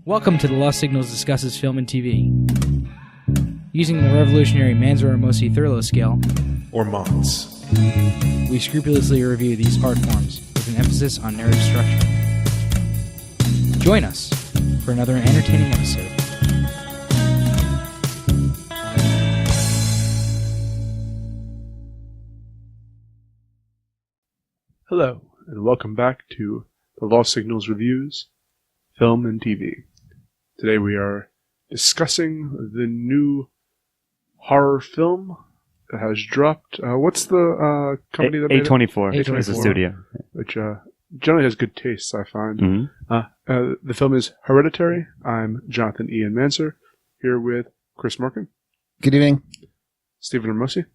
Welcome to the Lost Signals Discusses Film and TV. Using the revolutionary Manzur-Amosi Thurlow scale, or MONS, we scrupulously review these art forms with an emphasis on narrative structure. Join us for another entertaining episode. Hello, and welcome back to the Lost Signals Reviews, Film and TV. Today we are discussing the new horror film that has dropped. What's the company that made it? A24 is the studio. Which generally has good tastes, I find. Mm-hmm. The film is Hereditary. I'm Jonathan Ian Manser, here with Chris Morgan. Good evening. Stephen Ramosi.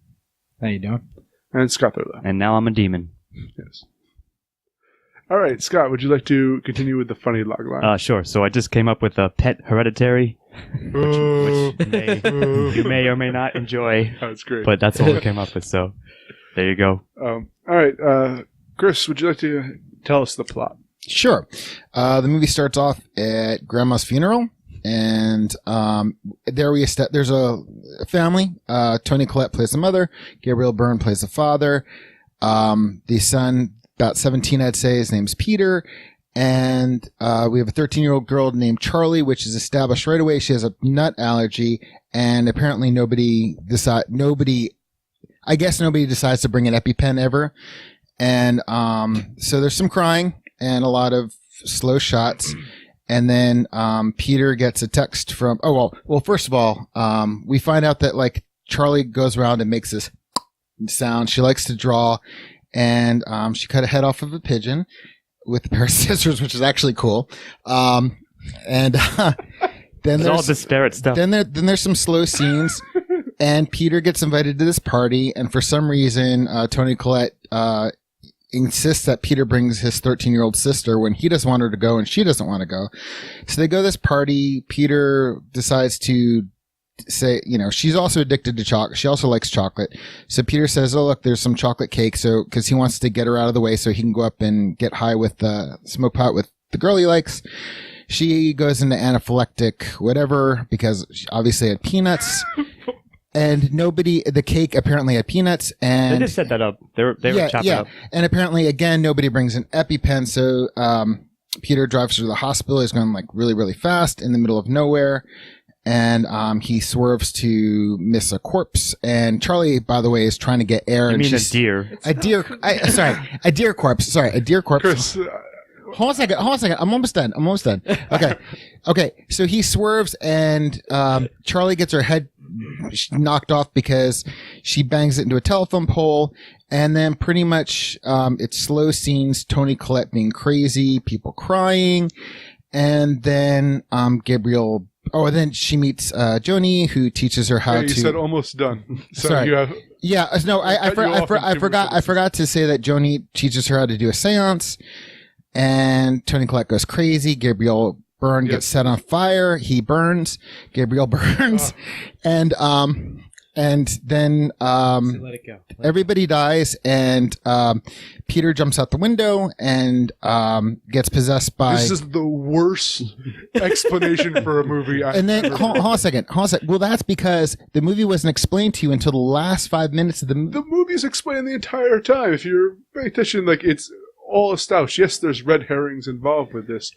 How you doing? And Scott Thurlow. And now I'm a demon. Yes. All right, Scott, would you like to continue with the funny logline? Sure. So I just came up with a pet Hereditary, which you may or may not enjoy. That's great. But that's all I came up with, so there you go. All right, Chris, would you like to tell us the plot? Sure. The movie starts off at Grandma's funeral, and there's a family. Toni Collette plays the mother. Gabriel Byrne plays the father. The son, about 17, I'd say, his name's Peter. And we have a 13-year-old girl named Charlie, which is established right away. She has a nut allergy, and apparently nobody decides to bring an EpiPen ever. And so there's some crying and a lot of slow shots. And then Peter gets a text from first of all, we find out that like Charlie goes around and makes this sound. She likes to draw, and she cut a head off of a pigeon with a pair of scissors, which is actually cool. And then there's all disparate stuff. Then there's some slow scenes, and Peter gets invited to this party, and for some reason, Toni Collette insists that Peter brings his 13-year-old sister when he doesn't want her to go and she doesn't want to go. So they go to this party. Peter decides to say, she's also addicted to chocolate. She also likes chocolate. So Peter says, oh, look, there's some chocolate cake. So, cause he wants to get her out of the way so he can go up and get high with the smoke pot with the girl he likes. She goes into anaphylactic whatever because she obviously had peanuts. And the cake apparently had peanuts, and they just set that up. They were chopping up. And apparently, again, nobody brings an EpiPen, so Peter drives to the hospital. He's going like really, really fast in the middle of nowhere, and he swerves to miss a corpse. And Charlie, by the way, is trying to get air. You and mean a deer? A deer corpse. Sorry, a deer corpse. Chris, Hold on a second. I'm almost done. Okay. So he swerves, and Charlie gets her head knocked off because she bangs it into a telephone pole, and then pretty much it's slow scenes, Toni Collette being crazy, people crying, and then Gabriel. Oh, and then she meets Joni, who teaches her how to. You said almost done. So Sorry. You have. Yeah. No, I forgot to say that Joni teaches her how to do a seance, and Toni Collette goes crazy. Gabriel Byrne gets set on fire. He burns. Gabriel burns, and then let it go. Everybody dies, and Peter jumps out the window and gets possessed by. This is the worst explanation for a movie. And then hold on a second. Well, that's because the movie wasn't explained to you until the last 5 minutes of the movie. The movie's explained the entire time. If you're paying attention, like it's all established. Yes, there's red herrings involved with this,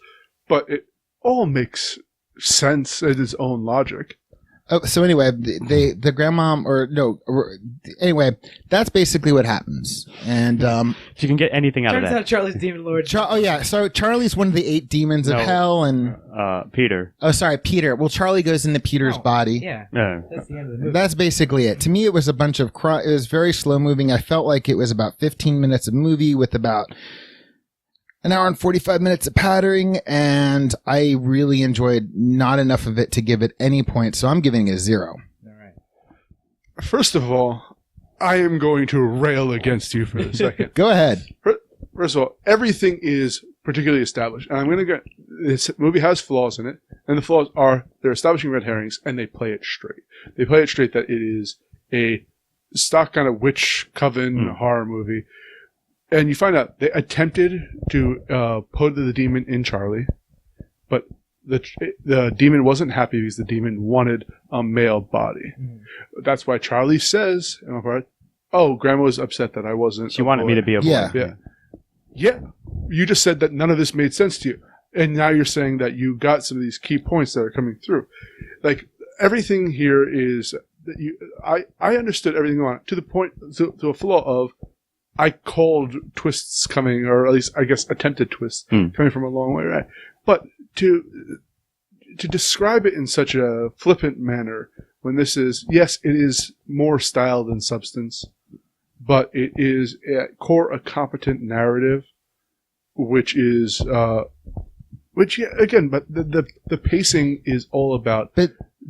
but it all makes sense in its own logic. Oh, so anyway, the grandmom anyway, that's basically what happens. And if you can get anything out of that. Turns out Charlie's demon lord. So Charlie's one of the 8 demons of hell, and Peter. Oh, sorry, Peter. Well, Charlie goes into Peter's body. Yeah. That's the end of the movie. That's basically it. To me, it was a bunch of it was very slow moving. I felt like it was about 15 minutes of movie with about an hour and 45 minutes of pattering, and I really enjoyed not enough of it to give it any points, so I'm giving it a 0. All right. First of all, I am going to rail against you for a second. Go ahead. First of all, everything is particularly established, and I'm going to get this movie has flaws in it, and the flaws are they're establishing red herrings, and they play it straight. They play it straight that it is a stock kind of witch coven horror movie, and you find out they attempted to put the demon in Charlie, but the demon wasn't happy because the demon wanted a male body. That's why Charlie says, "Oh, Grandma was upset that I wasn't. She wanted me to be a boy." Yeah. You just said that none of this made sense to you. And now you're saying that you got some of these key points that are coming through. Like, everything here is that I understood everything on to the point, to a flaw of, I called twists coming, or at least, I guess, attempted twists coming from a long way, right? But to describe it in such a flippant manner, when this is, yes, it is more style than substance, but it is at core a competent narrative, which is, but the pacing is all about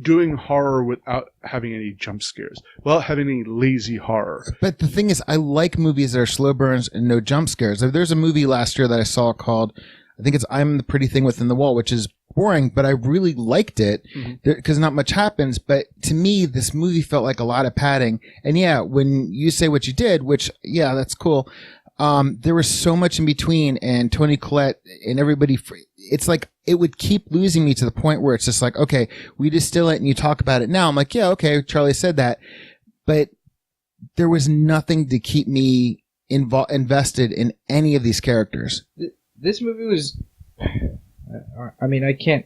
doing horror without having any jump scares, without having any lazy horror. But the thing is, I like movies that are slow burns and no jump scares. There's a movie last year that I saw called, I think it's I'm the Pretty Thing Within the Wall, which is boring, but I really liked it because not much happens. But to me, this movie felt like a lot of padding. And yeah, when you say what you did, which, yeah, that's cool. There was so much in between, and Toni Collette and everybody, it's like it would keep losing me to the point where it's just like, okay, we distill it and you talk about it now. I'm like, yeah, okay, Charlie said that. But there was nothing to keep me invested in any of these characters. This movie was, I mean, I can't,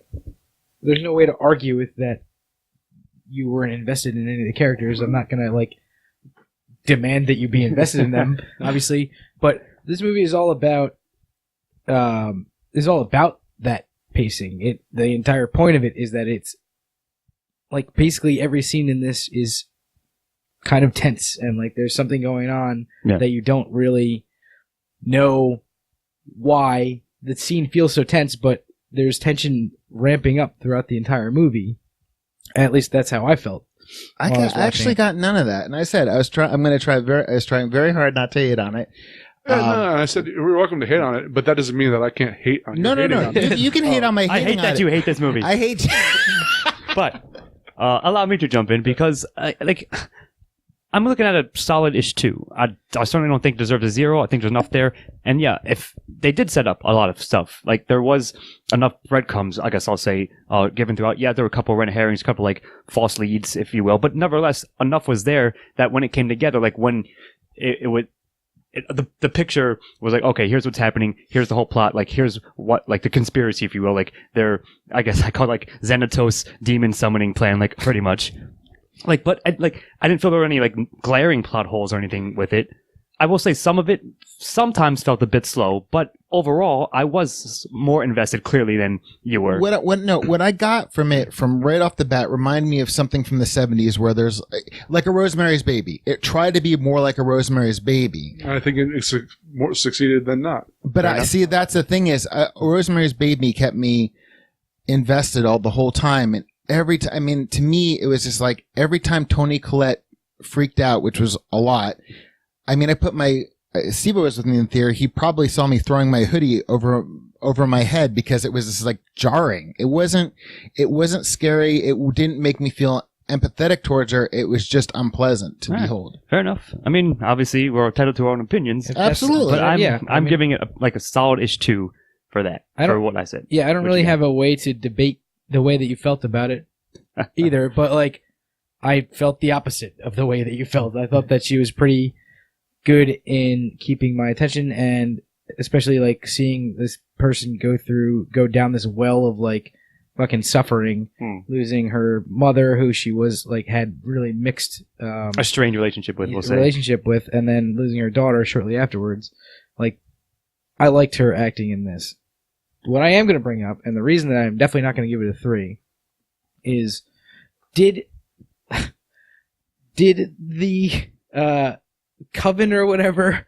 there's no way to argue with that you weren't invested in any of the characters. I'm not going to, like, demand that you be invested in them, obviously. But this movie is all about, that pacing. The entire point of it is that it's, like, basically every scene in this is kind of tense, and, like, there's something going on that you don't really know why the scene feels so tense, but there's tension ramping up throughout the entire movie. At least that's how I felt. I actually got none of that, and I said I was trying very hard not to hate on it. No, I said we're welcome to hate on it, but that doesn't mean that I can't hate on it. No. You can hate on my. I hate that you hate this movie. I hate. But allow me to jump in because I'm looking at a solid-ish 2. I certainly don't think it deserves a 0. I think there's enough there. And yeah, if they did set up a lot of stuff, like there was enough breadcrumbs, I guess I'll say, given throughout. Yeah, there were a couple of red herrings, a couple like false leads, if you will. But nevertheless, enough was there that when it came together, like when the picture was like, okay, here's what's happening. Here's the whole plot. Like, here's what, like the conspiracy, if you will. Like, I guess I call it like Xanatos demon summoning plan, like pretty much. Like, but I didn't feel there were any like glaring plot holes or anything with it. I will say some of it sometimes felt a bit slow, but overall I was more invested clearly than you were. What I got from it from right off the bat reminded me of something from the 70s where there's like a Rosemary's Baby. It tried to be more like a Rosemary's Baby. I think it's more succeeded than not. But I see that's the thing is Rosemary's Baby kept me invested all the whole time, and every time, I mean, to me, it was just like every time Toni Collette freaked out, which was a lot. I mean, I put Steve was with me in theater. He probably saw me throwing my hoodie over my head because it was just like jarring. It wasn't scary. It didn't make me feel empathetic towards her. It was just unpleasant to behold. Fair enough. I mean, obviously, we're entitled to our own opinions. Absolutely. But I'm giving it a solid-ish 2 for that, for what I said. Yeah, I don't really have a way to debate the way that you felt about it either, but like I felt the opposite of the way that you felt. I thought that she was pretty good in keeping my attention, and especially like seeing this person go down this well of like fucking suffering, losing her mother, who she was like had really mixed a strained relationship with, and then losing her daughter shortly afterwards. Like, I liked her acting in this. What I am going to bring up, and the reason that I'm definitely not going to give it a 3, is did the Coven or whatever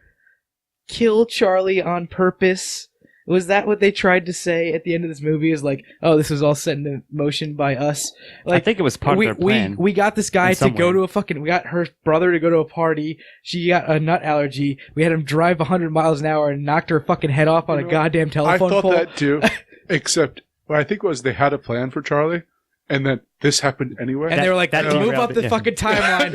kill Charlie on purpose? Was that what they tried to say at the end of this movie? Is like, oh, this was all set in motion by us? Like, I think it was part of their plan. We got this guy to go to we got her brother to go to a party. She got a nut allergy. We had him drive 100 miles an hour and knocked her fucking head off on a goddamn telephone pole. I thought that too, except what I think was they had a plan for Charlie, and then this happened anyway. And they were like, that move up the yeah. fucking timeline.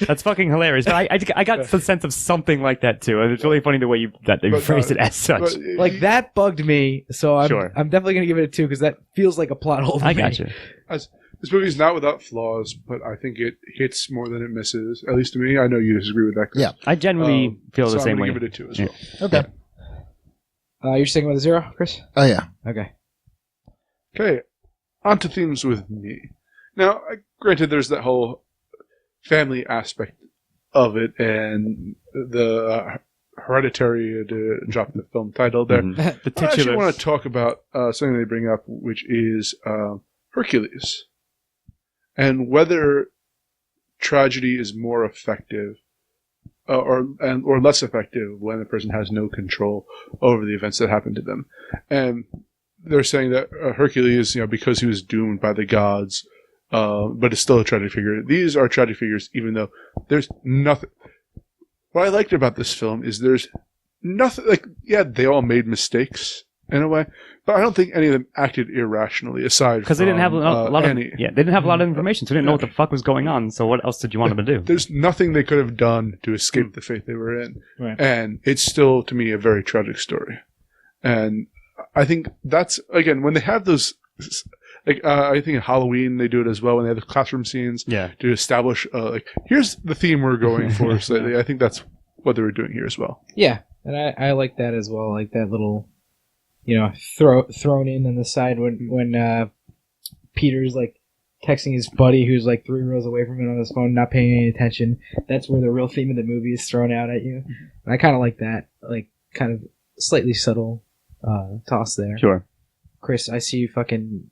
That's fucking hilarious. But I got the sense of something like that too, and it's really funny the way they phrased it as such. But, Like that bugged me, so I'm Sure. I'm definitely gonna give it a 2 because that feels like a plot hole. I got you. This movie's not without flaws, but I think it hits more than it misses. At least to me. I know you disagree with that, Chris. Yeah. I generally feel so the same I'm way. gonna give it a 2 as Yeah. well. Okay. You're sticking with a 0, Chris? Oh yeah. Okay. Okay, on to themes with me. Now, granted, there's that whole family aspect of it, and the Hereditary, to drop the film title there. Mhm. The I actually titular. want to talk about something they bring up, which is Hercules, and whether tragedy is more effective or less effective when a person has no control over the events that happen to them. And they're saying that Hercules, because he was doomed by the gods, but it's still a tragic figure. These are tragic figures, even though there's nothing. What I liked about this film is there's nothing, they all made mistakes in a way, but I don't think any of them acted irrationally, aside Because they didn't have a lot of Annie. they didn't have a lot of information, so they didn't know what the fuck was going on. So what else did you want them to do? There's nothing they could have done to escape the fate they were in. Right. And it's still, to me, a very tragic story. And I think that's, again, when they have those, I think in Halloween they do it as well, when they have the classroom scenes Yeah. to establish, here's the theme we're going for. So I think that's what they were doing here as well. Yeah, and I like that as well. Like that little, thrown in on the side when Peter's like texting his buddy who's like 3 rows away from him on his phone, not paying any attention. That's where the real theme of the movie is thrown out at you. And I kind of like that, like kind of slightly subtle toss there. Sure. Chris, I see you fucking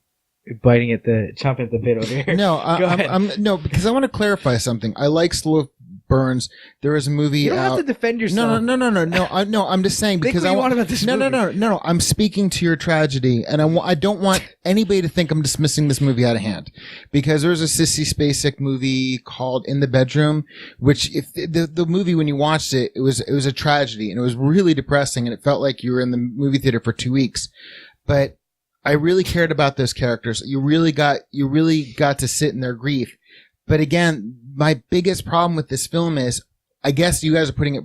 chomping at the bit over here. No, Go ahead. no, because I want to clarify something. I like slow burns. There was a movie You don't out. have to defend yourself. No. I'm just saying Think because what you want about this movie. No. I'm speaking to your tragedy, and I don't want anybody to think I'm dismissing this movie out of hand, because there's a Sissy Spacek movie called In the Bedroom, which if the movie when you watched it, it was a tragedy and it was really depressing, and it felt like you were in the movie theater for 2 weeks, but I really cared about those characters. You really got to sit in their grief. But again, my biggest problem with this film is, I guess you guys are putting it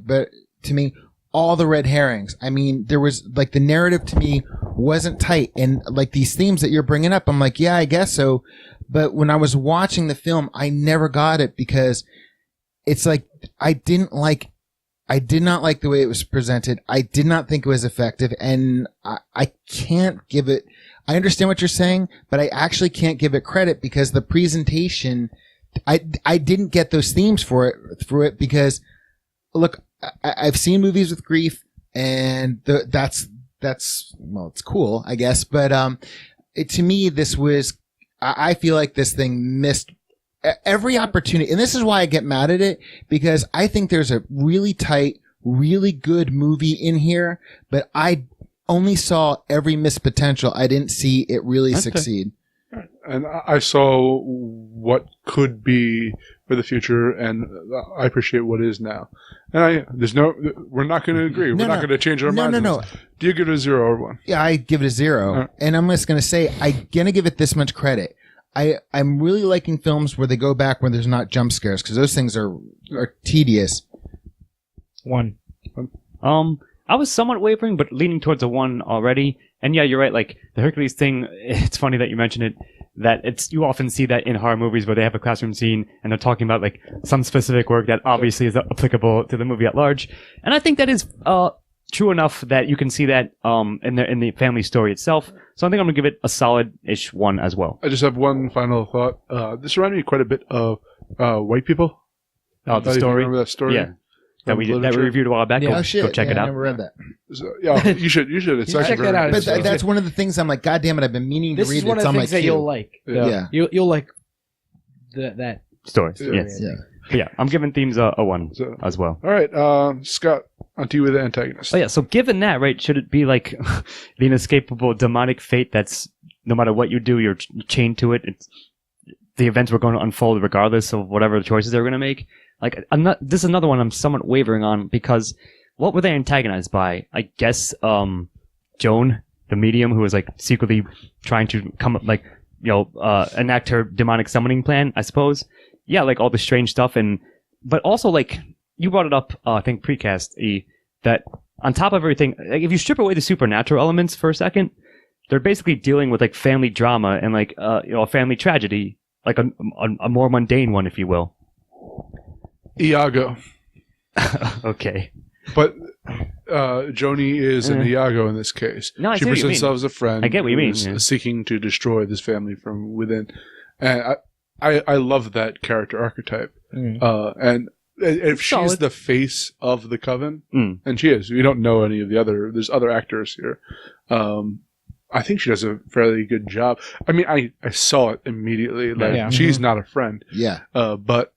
to me, all the red herrings. I mean, there was like the narrative to me wasn't tight, and like these themes that you're bringing up, I'm like, yeah, I guess so. But when I was watching the film, I never got it, because it's like I did not like the way it was presented. I did not think it was effective, and I can't give it. I understand what you're saying, but I actually can't give it credit, because the presentation, I didn't get those themes through it, because look, I've seen movies with grief, and that's well, it's cool, I guess, but to me, this was, I feel like this thing missed every opportunity, and this is why I get mad at it, because I think there's a really tight, really good movie in here, but I only saw every missed potential. I didn't see it really succeed. And I saw what could be for the future, and I appreciate what is now. And we're not going to agree. We're not going to change our minds. No. Do you give it a 0 or 1? Yeah, I give it a 0. Right. And I'm just going to say, I'm going to give it this much credit. I'm really liking films where they go back when there's not jump scares, because those things are tedious. 1. I was somewhat wavering, but leaning towards a 1 already. And yeah, you're right. Like the Hercules thing, it's funny that you mentioned it. That you often see that in horror movies where they have a classroom scene and they're talking about like some specific work that obviously is applicable to the movie at large. And I think that is true enough that you can see that in the family story itself. So I think I'm gonna give it a solid-ish 1 as well. I just have one final thought. This reminded me quite a bit of White People. The story. Remember that story? Yeah. That we reviewed a while back. Yeah. Oh shit! Go check it I out. never read that. So, yeah, you should. It's actually check that out. But It's- that's one of the things I'm like, God damn it! I've been meaning This to read is one it. of It's the on my things that queue. you'll like. Yeah. You'll like that Story. Yeah. Yes. Yeah. But yeah, I'm giving themes a 1 So- as well. All right, Scott, on to you with the antagonist. Oh yeah, so given that, right, should it be like the inescapable demonic fate that's no matter what you do, you're chained to it? The events were going to unfold regardless of whatever choices they were going to make. Like, this is another one I'm somewhat wavering on, because what were they antagonized by? I guess Joan, the medium who was like secretly trying to come up, like, enact her demonic summoning plan, I suppose. Yeah, like all the strange stuff, but also like you brought it up, I think precast, that on top of everything, like, if you strip away the supernatural elements for a second, they're basically dealing with like family drama and like a family tragedy, like a more mundane one, if you will. Iago. Okay. But Joni is an Iago in this case. No, I she see what you presents mean. herself as a friend. I get what you mean, who's yeah. seeking to destroy this family from within. And I love that character archetype. And if she's Solid. the face of the coven, and she is, we don't know any of the other. There's other actors here. I think she does a fairly good job. I mean, I saw it immediately. Like, Yeah. she's not a friend. Yeah. But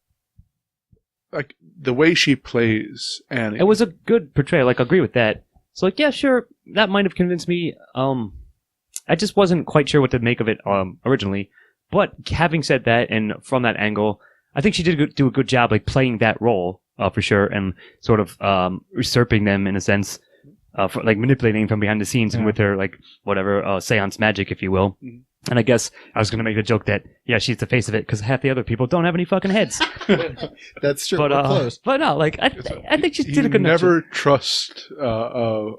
like the way she plays Annie, It was a good portrayal. Like, I agree with that. So, like, yeah, sure, that might have convinced me. I just wasn't quite sure what to make of it originally. But having said that, and from that angle, I think she did do a good job, like, playing that role for sure, and sort of usurping them in a sense, for, like, manipulating from behind the scenes and with her, like, whatever seance magic, if you will. Mhm. And I guess I was going to make the joke that, yeah, she's the face of it because half the other people don't have any fucking heads. That's true. But We're close. but no, like I think she did a good enough never trust a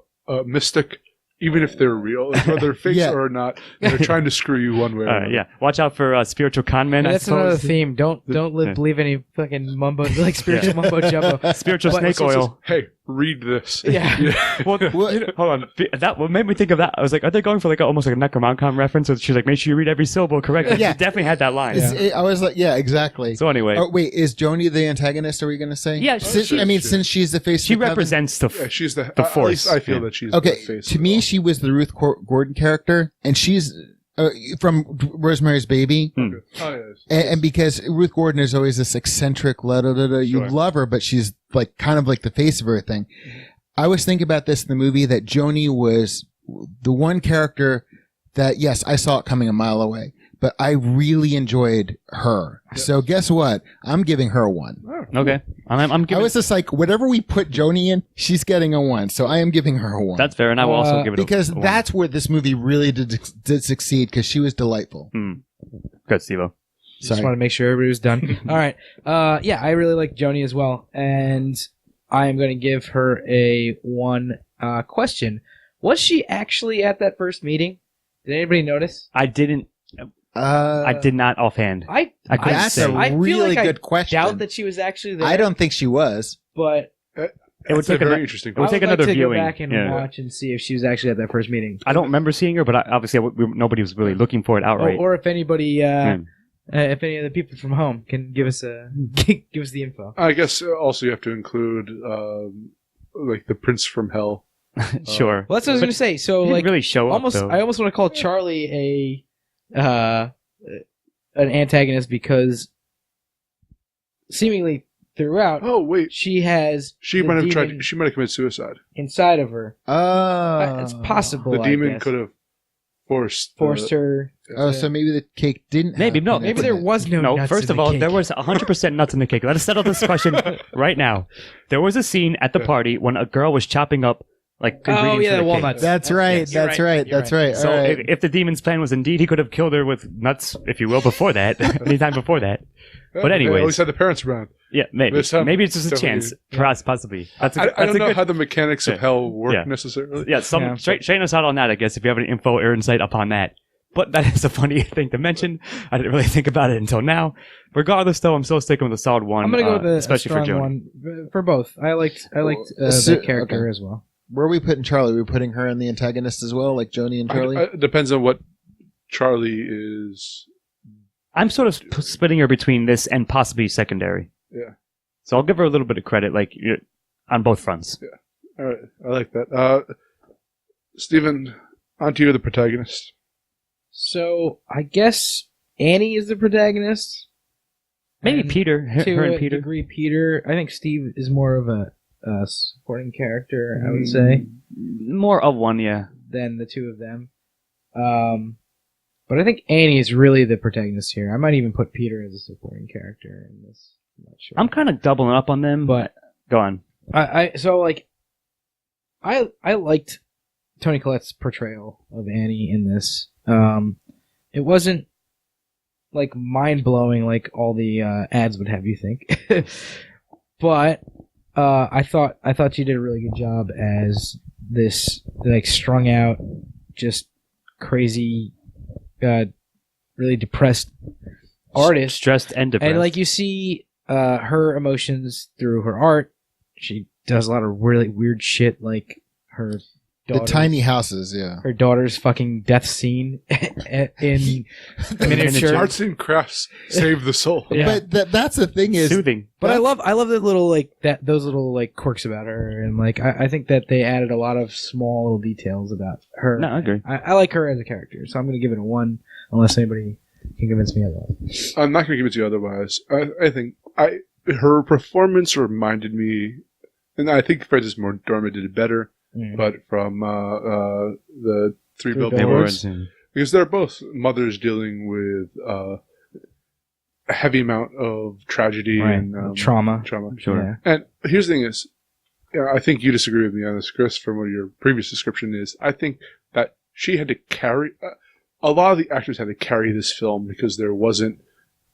mystic, even if they're real, whether they're fake Yeah. or not. They're trying to screw you one way. Or another. yeah, watch out for spiritual con men. I That's another suppose. theme. Don't believe any fucking mumbo, like spiritual mumbo jumbo. Spiritual But- snake oil. Hey, read this. Yeah. Well, hold on. That what made me think of that. I was like, are they going for like almost like a Necromoncon reference? So she's like, make sure you read every syllable correctly. Yeah. She definitely had that line. I was like, yeah, exactly. So anyway, Oh, wait, is Joni the antagonist? Are we going to say? Yeah, since she's the face. she of the coven? represents the. Yeah, she's the The at Force. least I feel Yeah. that she's Okay, the face. to of it me, all. she was the Ruth Gordon character, and she's from Rosemary's Baby. Oh, yes. And because Ruth Gordon is always this eccentric, you Sure. love her, but she's like kind of like the face of everything. I was thinking about this in the movie that Joni was the one character that, yes, I saw it coming a mile away, but I really enjoyed her. Yes. So guess what? I'm giving her a 1. Okay, I'm I giving. was just like, whatever we put Joni in, she's getting a 1. So I am giving her a 1. That's fair, and I will also give it because a one. that's where this movie really did succeed, because she was delightful. Good, Steve-O. Just want to make sure everybody was done. All right. Yeah, I really like Joni as well, and I am going to give her a 1. Question: was she actually at that first meeting? Did anybody notice? I didn't. I did not offhand. I couldn't That's say. a I feel really like I good question. doubt that she was actually there. I don't think she was. but It would That's a take very ano- interesting. it would I take would another like to viewing. go back and Yeah. watch and see if she was actually at that first meeting, I don't remember seeing her, but obviously nobody was really looking for it outright. or if anybody, Hmm. if any of the people from home can give us give us the info. I guess also you have to include like the Prince from Hell. Sure. Well, that's what I was But going to say. So, he didn't like, really show almost, up, though. I almost want to call Charlie an antagonist because seemingly throughout Oh wait, she has she the might have demon tried. She might have committed suicide. inside of her. Oh. It's possible. The demon I guess. could have forced her. Oh, so maybe the cake didn't Maybe, have no, peanuts Maybe in there it. was no. No, nuts first in of the all, cake. there was 100% nuts in the cake. Let us settle this question right now. There was a scene at the party when a girl was chopping up like ingredients Oh yeah, for the the cake. walnuts. That's right. yes, you're That's right. you're That's right. So All right. if the demon's plan was indeed he could have killed her with nuts, if you will, before that, anytime before that. But anyways. at least had the parents around. Yeah, maybe. There's some- Maybe it's just a definitely- chance. Perhaps, possibly. That's a, I that's don't a know good, how the mechanics of Yeah. hell work Yeah. necessarily. Yeah, Yeah. Straighten us out on that, I guess, if you have any info or insight upon that. But that is a funny thing to mention. I didn't really think about it until now. Regardless, though, I'm still sticking with a solid 1. I'm gonna go with a especially for strong Joni. 1 for both. I liked So- the character okay. as well. Where are we putting Charlie? Are we putting her in the antagonist as well, like Joni and Charlie? It depends on what Charlie is. I'm sort of splitting her between this and possibly secondary. Yeah. So I'll give her a little bit of credit, like on both fronts. All right, I like that. Stephen, onto you, the protagonist. So I guess Annie is the protagonist. Maybe And Peter, to her a and Peter. degree, Peter. I think Steve is more of a supporting character. I would say More of one, yeah. than the two of them. But I think Annie is really the protagonist here. I might even put Peter as a supporting character in this. I'm not sure. I'm kind of doubling up on them, But go on. I liked Toni Collette's portrayal of Annie in this. It wasn't like mind blowing like all the ads would have you think, but I thought she did a really good job as this like strung out, just crazy, really depressed artist, stressed and depressed. and like you see her emotions through her art. She does a lot of really weird shit, like her. The tiny houses, yeah. Her daughter's fucking death scene in miniature. Arts and crafts save the soul. Yeah. But that's the thing is soothing. But I love the little like those little like quirks about her, and like I think that they added a lot of small little details about her. No, I agree. I like her as a character, so I'm going to give it a 1, unless anybody can convince me otherwise. I'm not going to give it to you otherwise. I think her performance reminded me, and I think Frances McDormand did it better. But from the Three Billboards, because they're both mothers dealing with a heavy amount of tragedy and trauma. Sure. Yeah. And here's the thing is, I think you disagree with me on this, Chris, from what your previous description is. I think that she had to carry, a lot of the actors had to carry this film because there wasn't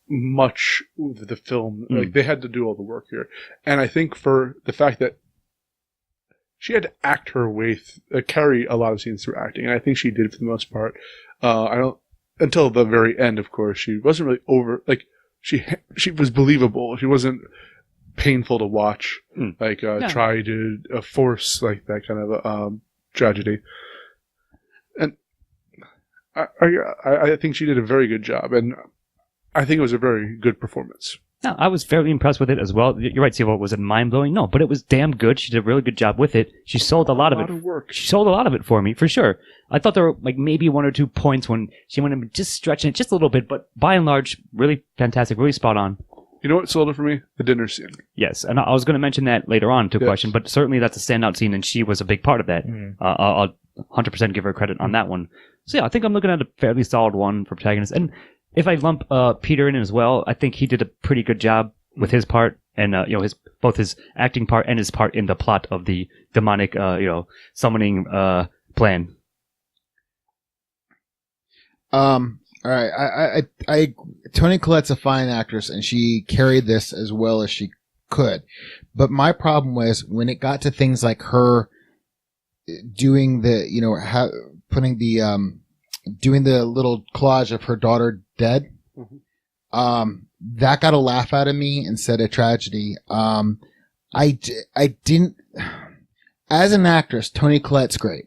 much of the film. Like, they had to do all the work here. And I think for the fact that she had to act her way, carry a lot of scenes through acting, and I think she did for the most part. Until the very end, of course, she wasn't really over. Like she was believable. She wasn't painful to watch. Try to force like that kind of tragedy. And I think she did a very good job, and I think it was a very good performance. No, I was fairly impressed with it as well. You're right, Steve. Was it mind-blowing? No, but it was damn good. She did a really good job with it. She sold a lot of it. She sold a lot of it for me, for sure. I thought there were like maybe 1 or 2 points when she went in just stretching it just a little bit, but by and large, really fantastic, really spot on. You know what sold it for me? The dinner scene. Yes, and I was going to mention that later on to a question, but certainly that's a standout scene, and she was a big part of that. I'll 100% give her credit on that one. So yeah, I think I'm looking at a fairly solid 1 for protagonist. And if I lump Peter in as well, I think he did a pretty good job with his part, and both his acting part and his part in the plot of the demonic summoning plan. All right, I Toni Collette's a fine actress, and she carried this as well as she could. But my problem was when it got to things like her doing the doing the little collage of her daughter dead. That got a laugh out of me instead of tragedy. I didn't, as an actress, Toni Collette's great.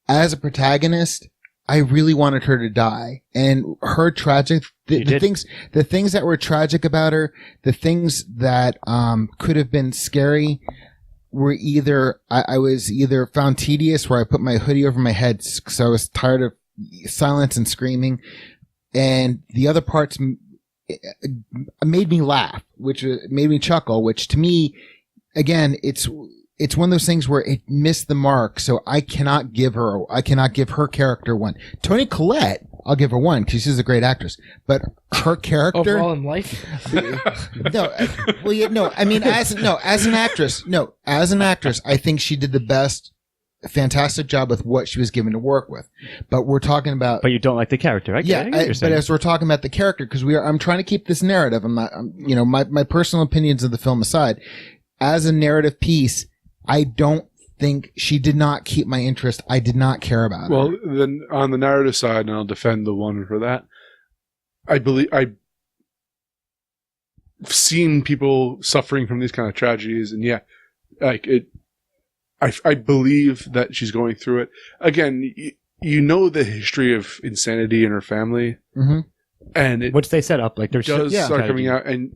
As a protagonist, I really wanted her to die, and her tragic, the things that were tragic about her, the things that, could have been scary were either, I was either found tedious where I put my hoodie over my head because I was tired of silence and screaming, and the other parts made me laugh, which made me chuckle, which to me, again, it's one of those things where it missed the mark, so I cannot give her character 1. Toni Collette, I'll give her 1 because she's a great actress, but her character overall in life. I mean, as an actress, I think she did the best, fantastic job with what she was given to work with. But we're talking about. But you don't like the character, right? But as we're talking about the character, because I'm trying to keep this narrative. My personal opinions of the film aside, as a narrative piece, I don't think she did not keep my interest. I did not care about Well, her. then on the narrative side, and I'll defend the 1 for that, I believe I've seen people suffering from these kind of tragedies, and I believe that she's going through it. Again, you know the history of insanity in her family, and which they set up, like there's does start coming out, and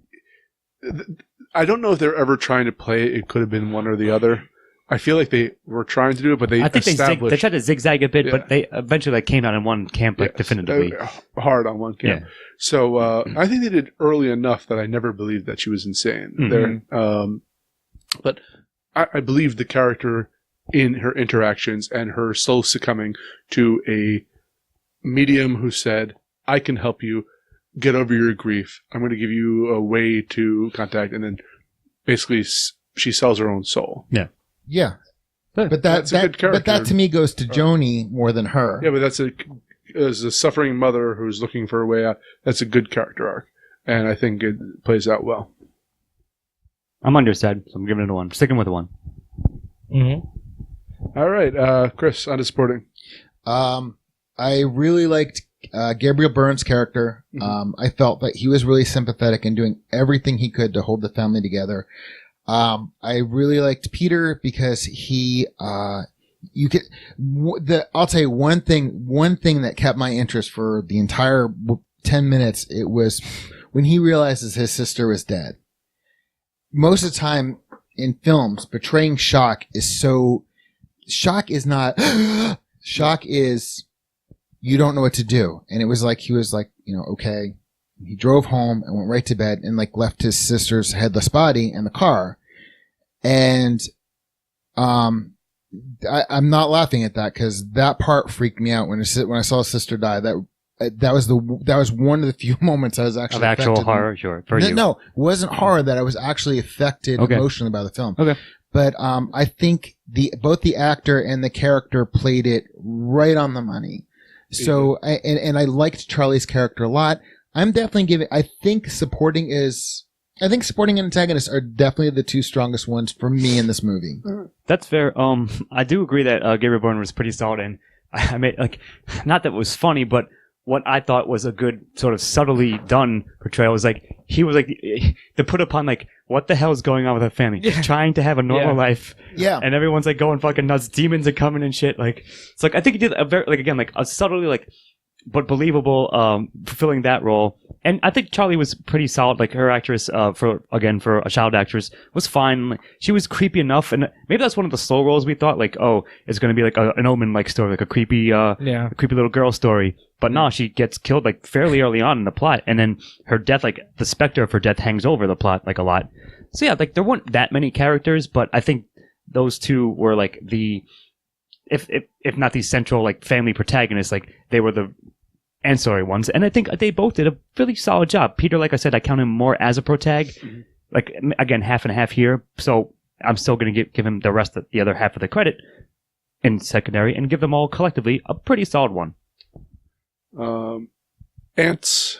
I don't know if they're ever trying to play it. It could have been one or the other. I feel like they were trying to do it, but I think they tried to zigzag a bit, but they eventually came out in one camp, definitively. Hard on one camp. Yeah. So I think they did early enough that I never believed that she was insane. But I believe the character in her interactions and her soul succumbing to a medium who said, I can help you get over your grief. I'm going to give you a way to contact, and then basically she sells her own soul. Yeah. But That's a good character. but that to me goes to Joni more than her. Yeah, but as a suffering mother who's looking for a way out, that's a good character arc. And I think it plays out well. I'm on your side, so I'm giving it a 1. Sticking with a 1. Mm-hmm. All right, Chris, on to supporting. I really liked Gabriel Byrne's character. I felt that he was really sympathetic and doing everything he could to hold the family together. I really liked Peter because he, I'll tell you one thing that kept my interest for the entire 10 minutes. It was when he realizes his sister was dead. Most of the time in films, portraying shock is you don't know what to do. And it was like, he was like, okay. He drove home and went right to bed and like left his sister's headless body in the car. And, I'm not laughing at that because that part freaked me out when I saw his sister die. That was one of the few moments I was actually Of actual affected. horror, sure. For you. No, it wasn't horror that I was actually affected emotionally by the film. Okay. But I think both the actor and the character played it right on the money. So and I liked Charlie's character a lot. I'm definitely I think supporting and antagonist are definitely the two strongest ones for me in this movie. That's fair. I do agree that Gabriel Byrne was pretty solid, and I made not that it was funny, but what I thought was a good sort of subtly done portrayal was he was to put upon what the hell is going on with her family, just trying to have a normal life, and everyone's going fucking nuts, demons are coming and shit. It's I think he did a very a subtly but believable fulfilling that role. And I think Charlie was pretty solid. Her actress, for a child actress, was fine. She was creepy enough, and maybe that's one of the slow roles we thought. It's going to be an Omen story, a creepy, creepy little girl story. But no, she gets killed fairly early on in the plot, and then her death, the specter of her death, hangs over the plot a lot. So yeah, there weren't that many characters, but I think those two were the, if not the central family protagonists, they were the ancillary ones, and I think they both did a really solid job. Peter, like I said, I count him more as a protag, again, half and half here. So I'm still going to give him the other half of the credit in secondary, and give them all collectively a pretty solid one. Ants,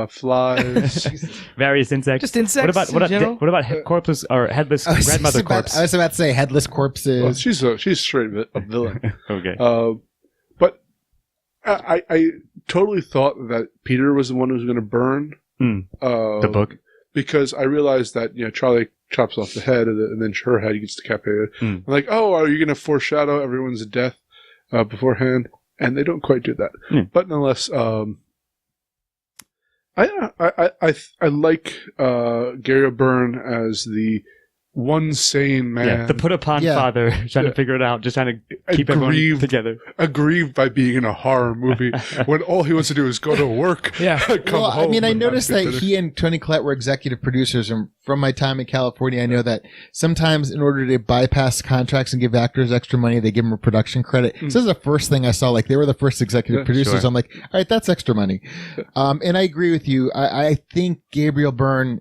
flies, various insects. Just insects. What about corpses or headless grandmother corpse? I was about to say headless corpses. Well, she's straight a villain. Okay. But I totally thought that Peter was the one who was going to burn the book, because I realized that Charlie chops off the head and then her head gets decapitated. I'm like, oh, are you going to foreshadow everyone's death beforehand? And they don't quite do that. But nonetheless, I like Gary Byrne as the one sane man. The put upon father trying to figure it out, just trying to keep everyone together. Aggrieved by being in a horror movie when all he wants to do is go to work. Come home. I noticed that he and Toni Collette were executive producers, and from my time in California, I know that sometimes in order to bypass contracts and give actors extra money, they give them a production credit. So this is the first thing I saw. They were the first executive producers. Sure. I'm like, all right, that's extra money. And I agree with you. I think Gabriel Byrne.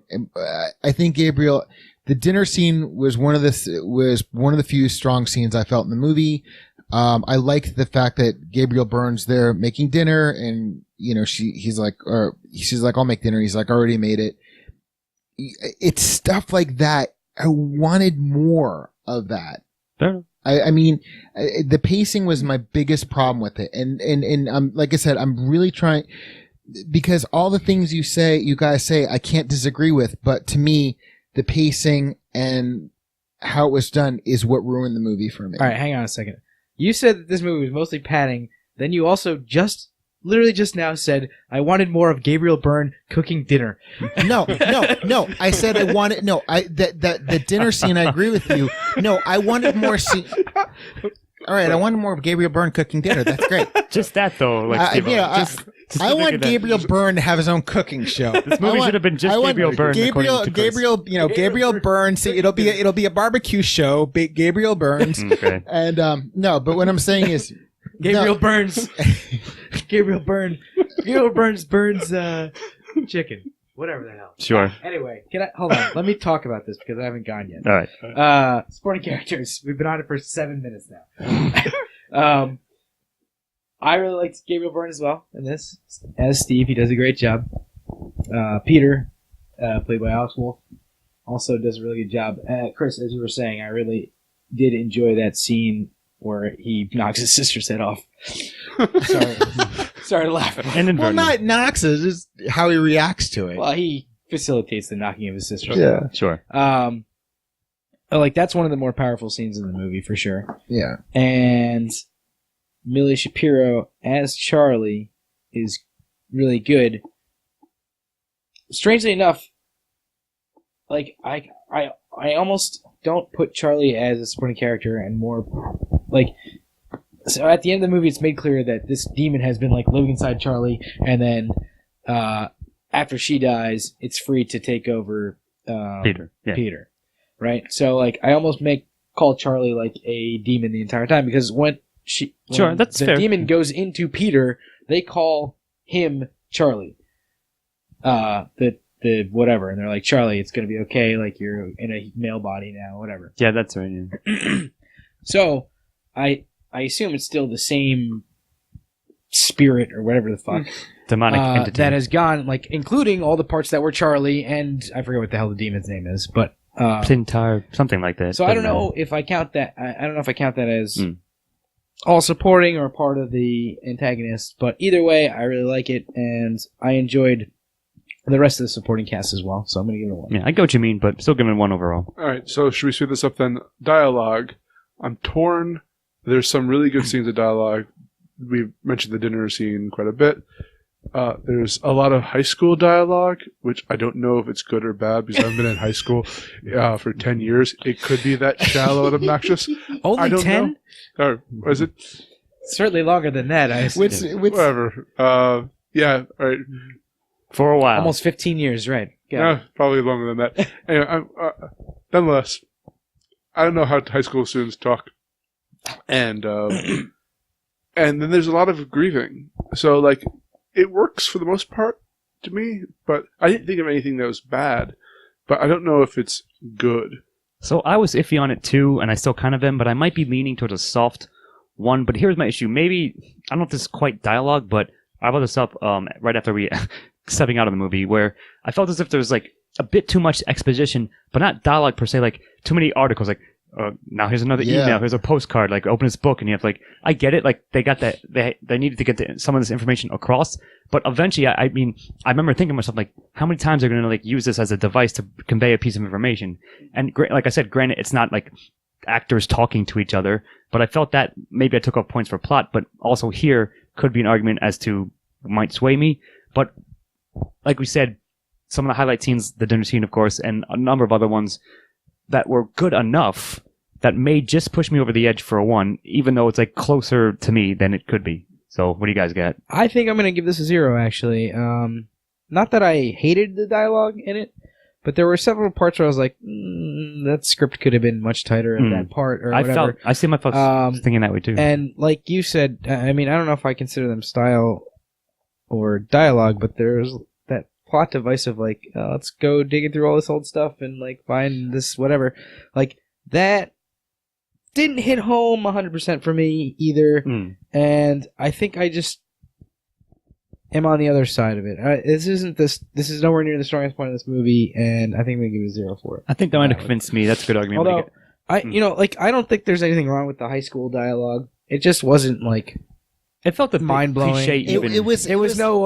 The dinner scene was one of the few strong scenes I felt in the movie. I liked the fact that Gabriel Byrne's there making dinner, and she's like, I'll make dinner. He's like, I already made it. It's stuff like that. I wanted more of that. Sure. The pacing was my biggest problem with it, and like I said, I'm really trying, because all the things you guys say, I can't disagree with, but to me, the pacing and how it was done is what ruined the movie for me. All right, hang on a second. You said that this movie was mostly padding. Then you also literally just now said, I wanted more of Gabriel Byrne cooking dinner. No. I said I wanted, the dinner scene, I agree with you. No, I wanted more scene. All right, I wanted more of Gabriel Byrne cooking dinner. That's great. Just that, though. I want Gabriel Byrne to have his own cooking show. This movie should have been just Gabriel Byrne. Gabriel Byrne. See, it'll be a barbecue show. Gabriel Byrne's. Okay. And no, but what I'm saying is, Gabriel Byrne's chicken. whatever the hell. Sure. Anyway, hold on? Let me talk about this because I haven't gone yet. All right. Supporting characters. We've been on it for 7 minutes now. I really liked Gabriel Byrne as well in this. As Steve, he does a great job. Peter, played by Alex Wolff, also does a really good job. Chris, as you were saying, I really did enjoy that scene where he knocks his sister's head off. Sorry to laugh. Well, not knocks it, just how he reacts to it. Well, he facilitates the knocking of his sister. Yeah. Sure. Like that's one of the more powerful scenes in the movie for sure. Yeah. And Millie Shapiro as Charlie is really good. Strangely enough, like I almost don't put Charlie as a supporting character and more like. So at the end of the movie, it's made clear that this demon has been like living inside Charlie, and then after she dies, it's free to take over Peter. Yeah. Peter, right? So like I almost call Charlie like a demon the entire time because when that's the fair. demon goes into Peter, they call him Charlie. The whatever, and they're like, Charlie, it's gonna be okay. Like you're in a male body now, whatever. Yeah, that's right. Yeah. So I assume it's still the same spirit or whatever the fuck Demonic entity. that has gone, like, including all the parts that were Charlie and I forget what the hell the demon's name is, but Plintar, something like that. So I don't know if I count that. I don't know if I count that as all supporting or part of the antagonist. But either way, I really like it, and I enjoyed the rest of the supporting cast as well. So I'm going to give it a 1. Yeah, I get what you mean, but still giving it 1 overall. All right, so should we speed this up then? Dialogue. I'm torn. There's some really good scenes of dialogue. We mentioned the dinner scene quite a bit. There's a lot of high school dialogue, which I don't know if it's good or bad because I've been in high school for 10 years. It could be that shallow and obnoxious. Only I don't 10? know. Or is it? Certainly longer than that, I assume. Whatever. Yeah, all right. For a while. Almost 15 years, right. Yeah, probably longer than that. Anyway, nonetheless, I don't know how high school students talk. And then there's a lot of grieving. So, like, it works for the most part to me, but I didn't think of anything that was bad. But I don't know if it's good. So I was iffy on it too, and I still kind of am, but I might be leaning towards a soft 1. But here's my issue. Maybe, I don't know if this is quite dialogue, but I brought this up right after we stepping out of the movie, where I felt as if there was like a bit too much exposition, but not dialogue per se, like too many articles, like, now here's another email, here's a postcard, like open this book, and you have like, I get it, like they got that, they needed to get some of this information across, but eventually, I mean, I remember thinking to myself, like, how many times are they going to like use this as a device to convey a piece of information? And like I said, granted, it's not like actors talking to each other, but I felt that maybe I took off points for plot, but also here could be an argument as to might sway me, but like we said, some of the highlight scenes, the dinner scene, of course, and a number of other ones that were good enough that may just push me over the edge for a 1, even though it's like closer to me than it could be. So what do you guys got? I think I'm going to give this a 0, actually. Not that I hated the dialogue in it, but there were several parts where I was like, that script could have been much tighter at that part, or whatever. I see myself thinking that way too. And like you said, I mean, I don't know if I consider them style or dialogue, but there's that plot device of like, let's go digging through all this old stuff and like find this whatever. Like that didn't hit home 100% for me either, and I think I just am on the other side of it. This is nowhere near the strongest point of this movie, and I think I'm gonna give it a 0 for it. I think that might have convinced me. That's a good argument. Although I don't think there's anything wrong with the high school dialogue. It just wasn't like it felt mind blowing. It was no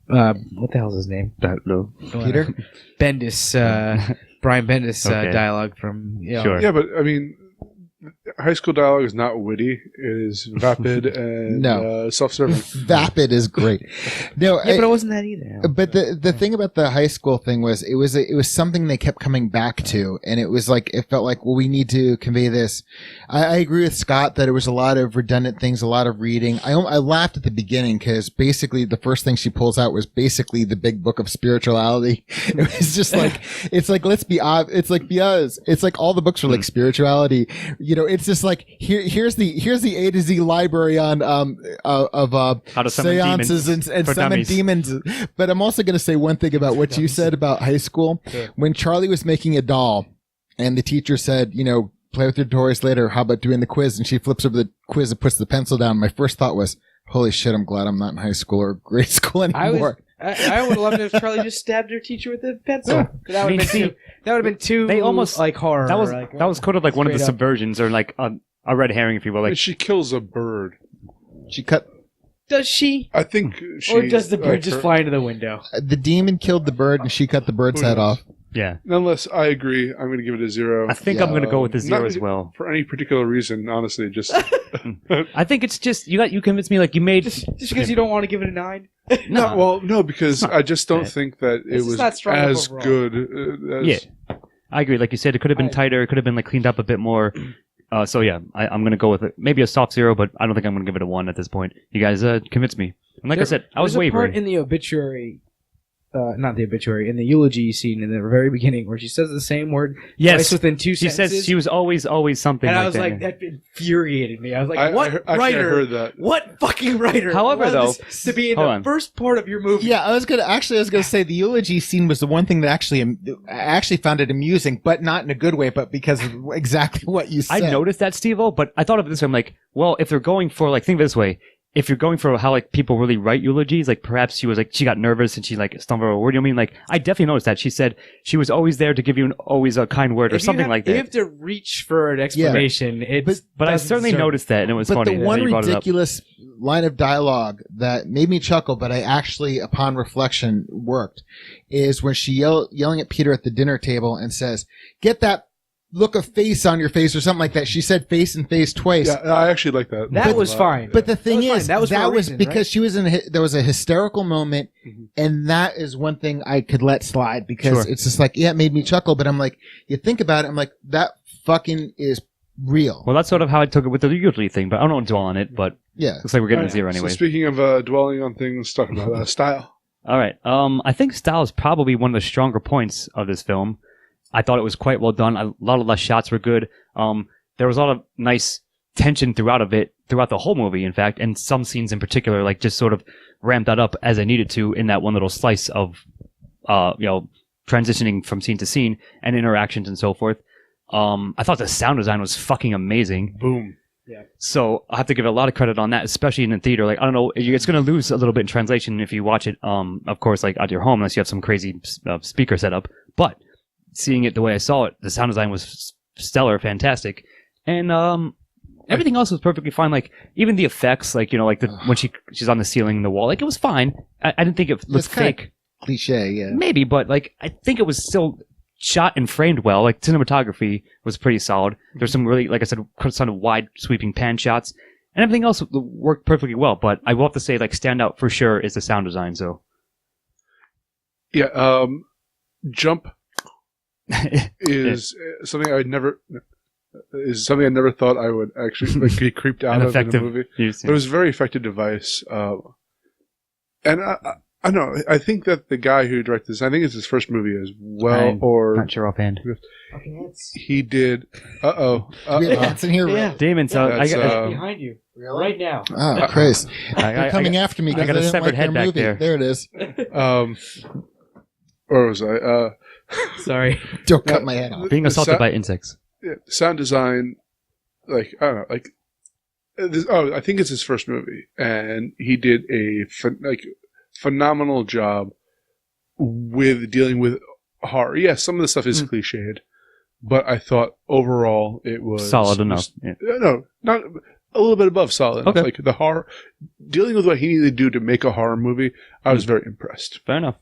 what the hell's his name? Peter Bendis. Brian Bendis dialogue from Sure. Yeah, but I mean, high school dialogue is not witty. It is vapid and self-serving. Vapid is great. No, but it wasn't that either. But the thing about the high school thing was it was something they kept coming back to, and it was like it felt like, well, we need to convey this. I agree with Scott that it was a lot of redundant things, a lot of reading. I laughed at the beginning because basically the first thing she pulls out was basically the big book of spirituality. It was just like it's like let's be it's like because it's like all the books are like spirituality. You know, it's just like here's the A to Z library on How to summon seances demons and for summon dummies. demons. But I'm also going to say one thing about what you said about high school. Yeah. When Charlie was making a doll, and the teacher said, play with your toys later. How about doing the quiz? And she flips over the quiz and puts the pencil down. My first thought was, holy shit, I'm glad I'm not in high school or grade school anymore. I would love it if Charlie just stabbed her teacher with a pencil. That would have been too. They almost like horror. That was kind of like one of the straight up. subversions, or like a red herring, if you will. Like she kills a bird. She cut. Does she? I think she. Or does the bird just fly into the window? The demon killed the bird, and she cut the bird's Who head knows? off. yeah, Nonetheless, I agree. I'm going to give it a 0. I think I'm going to go with the 0 Not as well. For any particular reason, honestly, just I think it's just you convinced me. Like you made Just because you don't want to give it a 9? no, because I just don't think that it It's was not strong as overall. good. As, Yeah, I agree. Like you said, it could have been tighter. It could have been like cleaned up a bit more. So yeah, I'm going to go with it. Maybe a soft 0, but I don't think I'm going to give it a 1 at this point. You guys convinced me. And like I said, I was There's a part wavering. in the obituary, not the obituary, in the eulogy scene in the very beginning where she says the same word Yes, twice within 2 she sentences. says she was always something. and like I was that. like, that infuriated me. I was like, I what actually writer? heard that. What fucking writer? However, allowed though- this to be in hold the on. first part of your movie. Yeah, I was gonna say the eulogy scene was the one thing that I actually found it amusing, but not in a good way, but because of exactly what you I said. noticed that, Steve-O, but I thought of it this way. I'm like, well, if they're going for, like, think of it this way. If you're going for how, like, people really write eulogies, like, perhaps she was, like, she got nervous and she, like, stumbled over a word. You know what I mean? Like, I definitely noticed that. She said she was always there to give you always a kind word or something like You that. have to reach for an explanation. But I certainly noticed that, and it was But funny. the that one you brought it up. ridiculous line of dialogue that made me chuckle, but I actually, upon reflection, worked, is when she yelling at Peter at the dinner table and says, "Get that look of face on your face," or something like that. She said face and face twice. Yeah, I actually like that. That was fine. But the thing That was is, fine. That was for a reason, because right? she was there was a hysterical moment, Mhm. and that is one thing I could let slide because Sure. it's just like, yeah, it made me chuckle, but I'm like, you think about it, I'm like, that fucking is real. Well, that's sort of how I took it with the eulogy thing, but I don't want to dwell on it, but Yeah. looks like we're getting Alright, a 0 So anyway. speaking of dwelling on things, talking about style. All right. I think style is probably one of the stronger points of this film. I thought it was quite well done. A lot of the shots were good. There was a lot of nice tension throughout the whole movie, in fact, and some scenes in particular, like just sort of ramped that up as I needed to in that one little slice of, transitioning from scene to scene and interactions and so forth. I thought the sound design was fucking amazing. Boom. So I have to give it a lot of credit on that, especially in the theater. Like, I don't know, it's going to lose a little bit in translation if you watch it, of course, like at your home, unless you have some crazy speaker setup. But seeing it the way I saw it, the sound design was stellar, fantastic. And everything else was perfectly fine. Like, even the effects, like, when she's on the ceiling and the wall, like, it was fine. I didn't think it looked It's kinda fake. Cliche, yeah. Maybe, but, like, I think it was still shot and framed well. Like, cinematography was pretty solid. There's some really, like I said, sort of wide sweeping pan shots. And everything else worked perfectly well. But I will have to say, like, standout for sure is the sound design, so. Yeah, Jump is something I never thought I would actually like be creeped out An of in a effective movie. use. But it was a very effective device. And I don't know. I think that the guy who directed this, I think it's his first movie as well, I'm or Not sure offhand. he did. It's in here. Yeah. Damon, so I That's, got, behind you right now. Oh, Christ. They're coming I after me I because got I a didn't severed like head their back movie. there. There it is. Where was I? Sorry. Don't cut my head off. being the assaulted sou- by insects. Yeah, sound design, like I don't know, like I think it's his first movie, and he did a phenomenal job with dealing with horror. Yes, some of the stuff is cliched, but I thought overall it was Solid enough. Yeah. No, not a little bit above solid. Okay. Like the horror, dealing with what he needed to do to make a horror movie, I was very impressed. Fair enough.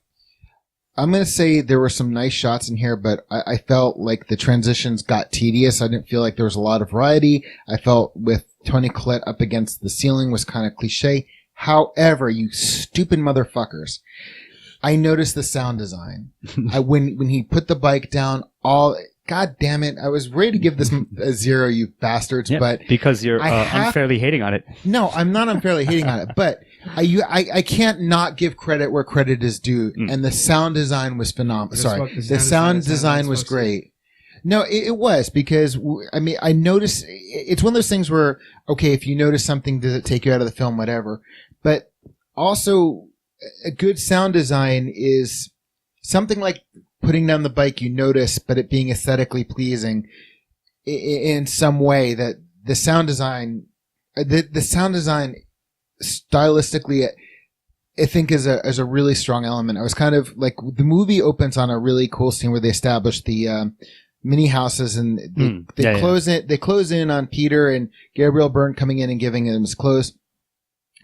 I'm going to say there were some nice shots in here, but I felt like the transitions got tedious. I didn't feel like there was a lot of variety. I felt with Toni Collette up against the ceiling was kind of cliche. However, you stupid motherfuckers, I noticed the sound design. When he put the bike down, God damn it, I was ready to give this a 0, you bastards, Yeah, but because you're I have- unfairly hating on it. no, I'm not unfairly hating on it, but I can't not give credit where credit is due, and the sound design was phenomenal. Just Sorry, smoke the the sound sound design, design sound was supposed to. great. No, it was because I noticed it's one of those things where, okay, if you notice something, does it take you out of the film, whatever. But also a good sound design is something like putting down the bike you notice, but it being aesthetically pleasing in some way that the sound design stylistically, I think is a really strong element. I was kind of like, the movie opens on a really cool scene where they establish the, mini houses and they close in on Peter and Gabriel Byrne coming in and giving him his clothes.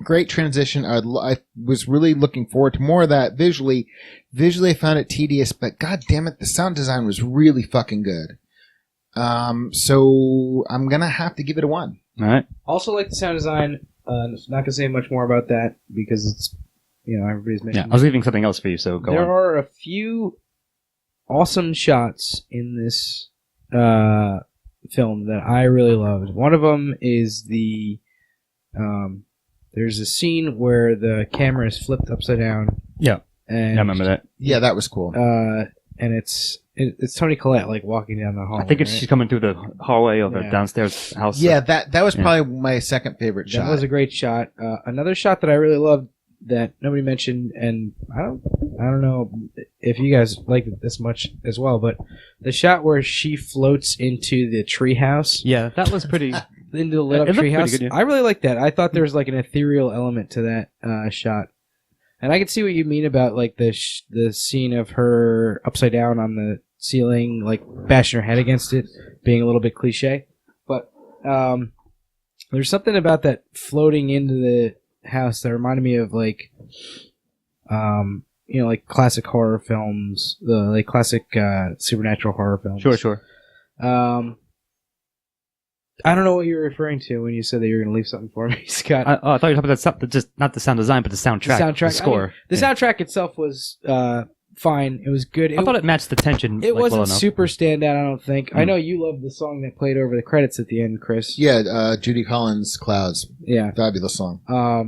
Great transition. I was really looking forward to more of that visually. Visually, I found it tedious, but god damn it, the sound design was really fucking good. So I'm gonna have to give it a 1. All right. Also like the sound design. Not gonna say much more about that because it's, everybody's mentioned. Yeah, I was leaving something else for you, so go on. There are a few awesome shots in this film that I really loved. One of them is there's a scene where the camera is flipped upside down. Yeah, and I remember that. Yeah, that was cool. And it's Toni Collette like walking down the hallway. I think she's coming through the hallway of the Yeah. downstairs house. Yeah, that was probably my second favorite shot. That was a great shot. Another shot that I really loved that nobody mentioned, and I don't know if you guys liked it this much as well, but the shot where she floats into the treehouse. Yeah, that was pretty. Into the lit up It looked pretty treehouse. good, yeah. I really like that. I thought there was like an ethereal element to that shot, and I could see what you mean about like the scene of her upside down on the ceiling, like bashing her head against it, being a little bit cliche. But there's something about that floating into the house that reminded me of like, like classic horror films, like classic supernatural horror films. Sure. I don't know what you're referring to when you said that you were going to leave something for me, Scott. I thought you were talking about just not the sound design, but the soundtrack. The score. The soundtrack itself was fine. It was good. I thought it matched the tension. It wasn't well enough. super standout, I don't think. I know you loved the song that played over the credits at the end, Chris. Yeah, Judy Collins' Clouds. Yeah. Fabulous song. I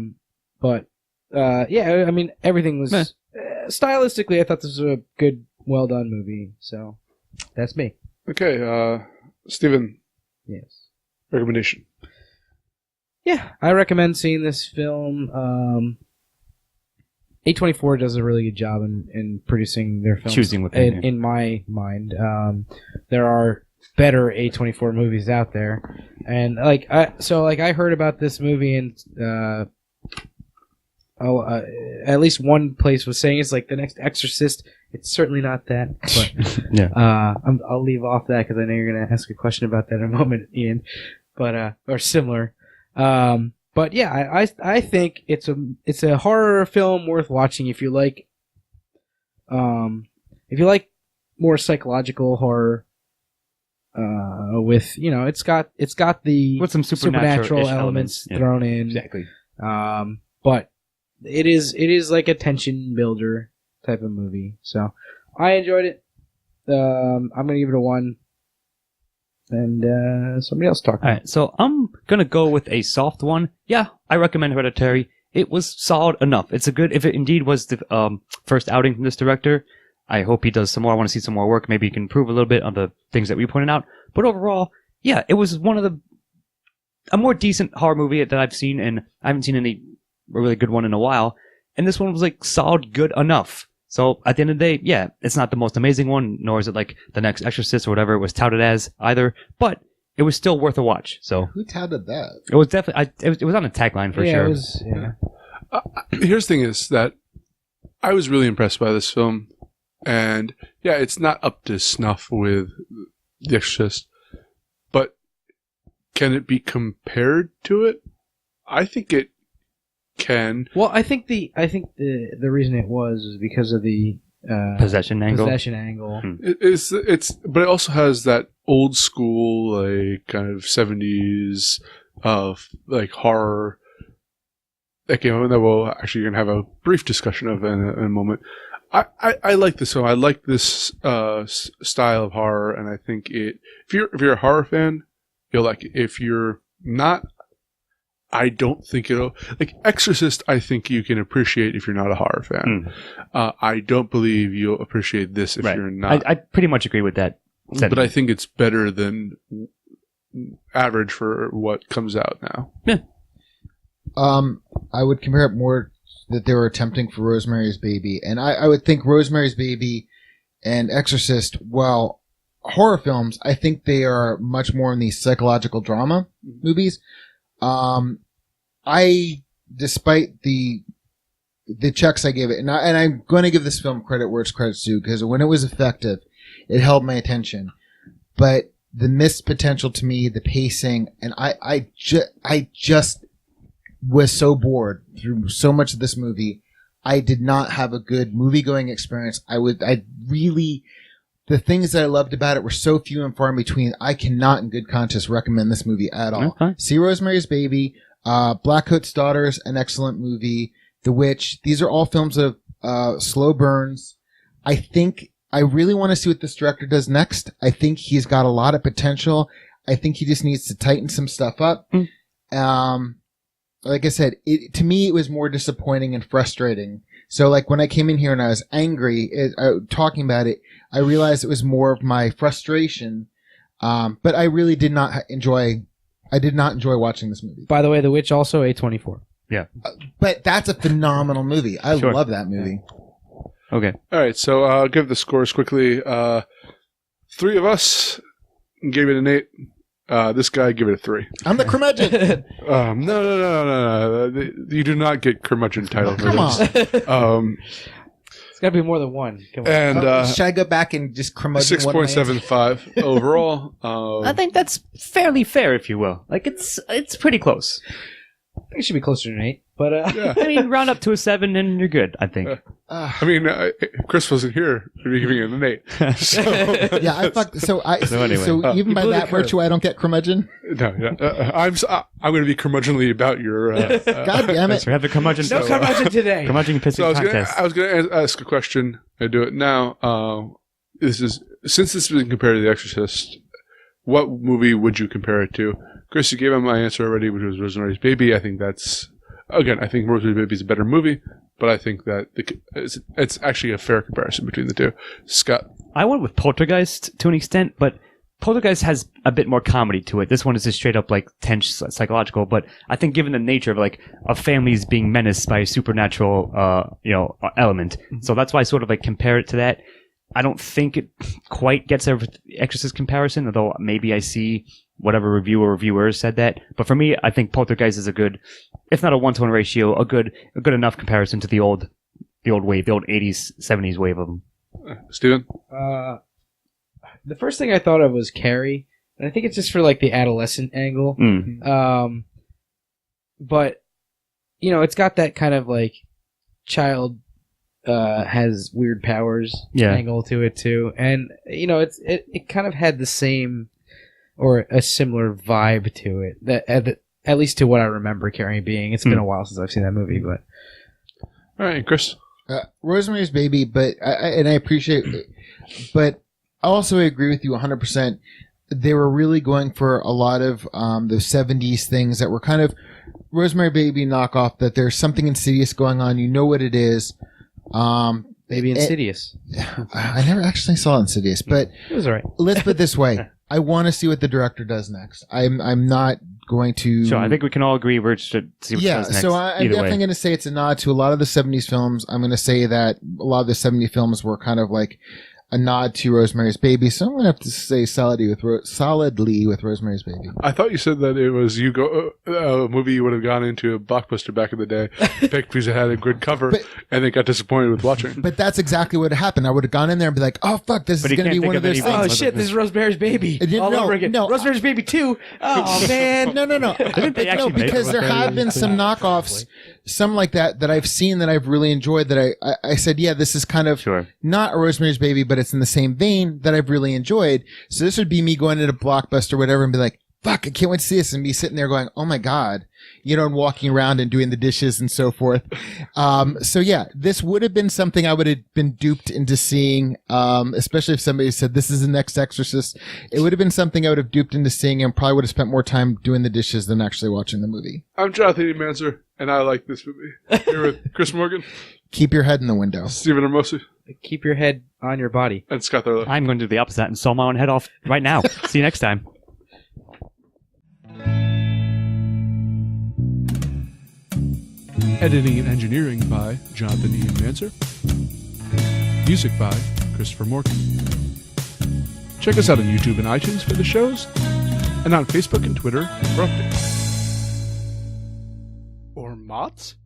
mean, everything was... stylistically, I thought this was a good, well-done movie. So, that's me. Okay, Steven, Yes. recommendation. Yeah, I recommend seeing this film. A24 does a really good job in producing their films. Choosing what they do. In my mind, there are better A24 movies out there, and I heard about this movie and at least one place was saying it's like the next Exorcist. It's certainly not that, but Yeah. I'll leave off that because I know you're going to ask a question about that in a moment, Ian. But or similar. But yeah, I think it's a horror film worth watching if you like more psychological horror. With it's got the With some supernatural elements Yeah. thrown in. Exactly. But it is like a tension builder type of movie. So I enjoyed it. I'm gonna give it a 1. And somebody else talk. All right, so I'm gonna go with a soft one. Yeah, I recommend Hereditary. It was solid enough. It's a good. If it indeed was the first outing from this director, I hope he does some more. I want to see some more work. Maybe he can improve a little bit on the things that we pointed out. But overall, yeah, it was a more decent horror movie that I've seen, and I haven't seen a really good one in a while. And this one was like solid, good enough. So at the end of the day, yeah, it's not the most amazing one, nor is it like the next Exorcist or whatever it was touted as either. But it was still worth a watch. So Who touted that? it was definitely it was on a tagline for sure. It was, yeah. Here's the thing is that I was really impressed by this film. And yeah, it's not up to snuff with The Exorcist, but can it be compared to it? I think it can. Well, I think the reason it was because of the Possession angle. But it also has that old school, like kind of 70s, like horror that came out that we'll actually gonna have a brief discussion of in a moment. I like this film. I like this style of horror, and I think if you're a horror fan, you'll like it. If you're not, I don't think it'll like Exorcist. I think you can appreciate if you're not a horror fan. I don't believe you'll appreciate this if you're not. I pretty much agree with that. setting. But I think it's better than average for what comes out now. Yeah. I would compare it more that they were attempting for Rosemary's Baby, and I would think Rosemary's Baby and Exorcist, while horror films, I think they are much more in these psychological drama movies. Despite the checks I gave it, and I'm going to give this film credit where it's credit's due, because when it was effective, it held my attention. But the missed potential to me, the pacing, and I just was so bored through so much of this movie. I did not have a good movie-going experience. The things that I loved about it were so few and far in between. I cannot in good conscience recommend this movie at all. Okay. See Rosemary's Baby, Blackcoat's Daughters, an excellent movie. The Witch. These are all films of slow burns. I think I really want to see what this director does next. I think he's got a lot of potential. I think he just needs to tighten some stuff up. Like I said, to me, it was more disappointing and frustrating. So, like, when I came in here and I was angry talking about it, I realized it was more of my frustration. But I really did not enjoy watching this movie. By the way, The Witch also A24. Yeah. But that's a phenomenal movie. I Sure. love that movie. Okay. All right, so I'll give the scores quickly. 3 of us gave it an 8. This guy gave it a 3. I'm the curmudgeon. No. You do not get curmudgeon title for Come this. on. It's got to be more than one. Come on. And Should I go back and just curmudgeon one man? 6.75 overall. I think that's fairly fair, if you will. Like, it's pretty close. I think it should be closer to an 8. But Yeah. I mean, round up to a 7 and you're good, I think. I mean, Chris wasn't here to be giving it an 8. So, Yeah, I fucked. So anyway. even by blew the that curve. virtue, I don't get curmudgeon. no, yeah. I'm going to be curmudgeonly about your. God damn it! So we have the curmudgeon. no curmudgeon today. Curmudgeon pissing So contest. I was going to ask a question. I do it now. Since this has been compared to The Exorcist, what movie would you compare it to? Chris, you gave him my answer already, which was Rosemary's Baby. I think that's I think Rosemary's Baby is a better movie, but I think that it's actually a fair comparison between the two. Scott, I went with Poltergeist to an extent, but Poltergeist has a bit more comedy to it. This one is just straight up like tense psychological, but I think given the nature of like a family's being menaced by a supernatural element, so that's why I sort of like compare it to that. I don't think it quite gets a Exorcist comparison, although maybe I see whatever review or reviewers said that. But for me, I think Poltergeist is a good, if not a 1-to-1 ratio, a good enough comparison to the old wave, the old 80s, 70s wave of them. Steven? The first thing I thought of was Carrie, and I think it's just for like the adolescent angle. But it's got that kind of like child has weird powers angle to it too, and it kind of had the same or a similar vibe to it, that at least to what I remember Carrie being. It's been a while since I've seen that movie, but All right, Chris. Rosemary's Baby, but I appreciate it, but I also agree with you 100%. They were really going for a lot of the 70s things that were kind of Rosemary Baby knockoff, that there's something insidious going on. You know what it is. maybe Insidious. I never actually saw Insidious, but It was alright. let's put it this way. I want to see what the director does next. I'm not going to... So I think we can all agree we're just to see what does next. So I'm either definitely way. going to say it's a nod to a lot of the 70s films. I'm going to say that a lot of the 70s films were kind of like a nod to Rosemary's Baby. So I'm going to have to say solidly with Rosemary's Baby. I thought you said that it was a movie you would have gone into a Blockbuster back in the day, picked because it had a good cover, and then got disappointed with watching. But that's exactly what happened. I would have gone in there and be like, oh, fuck, this But is you going to can't be one think of of those any things. Oh shit, this is Rosemary's Baby. All over again. no. Rosemary's Baby 2. Oh man. No. Didn't they actually make Because there have been some knockoffs, some like that I've seen that I've really enjoyed, that I said, yeah, this is kind of not a Rosemary's Baby, but it's in the same vein, that I've really enjoyed. So this would be me going into Blockbuster or whatever and be like, fuck, I can't wait to see this, and be sitting there going, oh my God, and walking around and doing the dishes and so forth. So yeah, this would have been something I would have been duped into seeing, especially if somebody said this is the next Exorcist. It would have been something I would have duped into seeing, and probably would have spent more time doing the dishes than actually watching the movie. I'm Jonathan E. Manzer, and I like this movie. Here with Chris Morgan, Keep your head in the window. Stephen Hermosi. keep your head on your body. And Scott Thurlow. I'm going to do the opposite and saw my own head off right now. See you next time. Editing and engineering by Jonathan Ian Manser. Music by Christopher Morgan. Check us out on YouTube and iTunes for the shows, and on Facebook and Twitter for updates. Or Mott's?